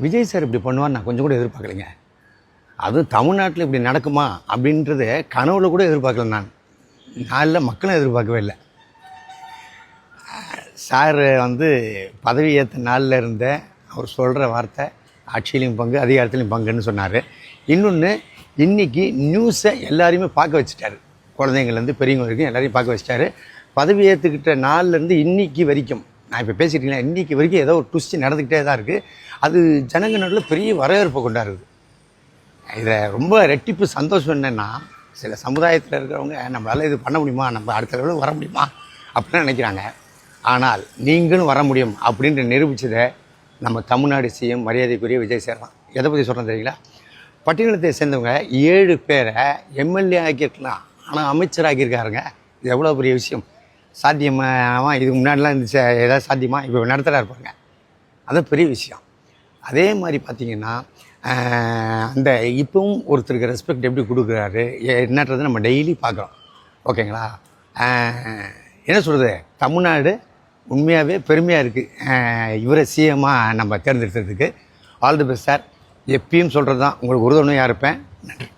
Vijay sir இப்படி பண்ணுவான்னு நான் கொஞ்சம் கூட எதிர்பார்க்கலைங்க. அதுவும் தமிழ்நாட்டில் இப்படி நடக்குமா அப்படின்றத கனவுல கூட எதிர்பார்க்கல. நான் இல்லை, மக்களும் எதிர்பார்க்கவே இல்லை. சார் பதவி ஏற்ற நாளில் இருந்த அவர் சொல்கிற வார்த்தை ஆட்சியிலையும் பங்கு அதிகாரத்துலையும் பங்குன்னு சொன்னார். இன்னொன்று, இன்றைக்கி நியூஸை எல்லாரையுமே பார்க்க வச்சுட்டாரு. குழந்தைங்கள்லேருந்து பெரியவங்க வரைக்கும் எல்லாரையும் பார்க்க வச்சுட்டாரு. பதவி ஏற்றுக்கிட்ட நாள்லேருந்து இன்றைக்கி வரைக்கும், நான் இப்போ பேசிக்கிட்டீங்களா, இன்றைக்கி வரைக்கும் ஏதோ ஒரு ட்விஸ்ட் நடந்துக்கிட்டே தான் இருக்குது. அது ஜனங்க நடுவில் பெரிய வரவேற்பை கொண்டாடுது. இதில் ரொம்ப ரெட்டிப்பு சந்தோஷம் என்னென்னா, சில சமுதாயத்தில் இருக்கிறவங்க நம்மளால் இது பண்ண முடியுமா, நம்ம அடுத்த லெவலுக்கு வர முடியுமா அப்படின்னு நினைக்கிறாங்க. ஆனால் நீங்களும் வர முடியும் அப்படின்ற நிரூபித்ததை நம்ம தமிழ்நாடு சிஎம் மரியாதைக்குரிய விஜய் சார் தான். எதை பற்றி சொல்கிறேன் தெரியுங்களா? பட்டியலத்தை சேர்ந்தவங்க 7 பேரை எம்எல்ஏ ஆக்கியிருக்கலாம், ஆனால் அமைச்சர் ஆக்கியிருக்காருங்க. இது எவ்வளோ பெரிய விஷயம். சாத்தியமாக இதுக்கு முன்னாடிலாம் இருந்துச்சு, ஏதாவது சாத்தியமா? இப்போ நடத்துகிறாரு பாருங்க, அது பெரிய விஷயம். அதே மாதிரி பார்த்திங்கன்னா, அந்த இப்பவும் ஒருத்தருக்கு ரெஸ்பெக்ட் எப்படி கொடுக்குறாரு என்னன்றது நம்ம டெய்லி பார்க்குறோம். ஓகேங்களா? என்ன சொல்கிறது, தமிழ்நாடு உண்மையாகவே பெருமையாக இருக்குது இவரை சிஎம்மாக நம்ம தேர்ந்தெடுத்ததுக்கு. All the best sir. எப்பயும் சொல்கிறது தான், உங்களுக்கு உறுதுணையாக இருப்பேன். நன்றி.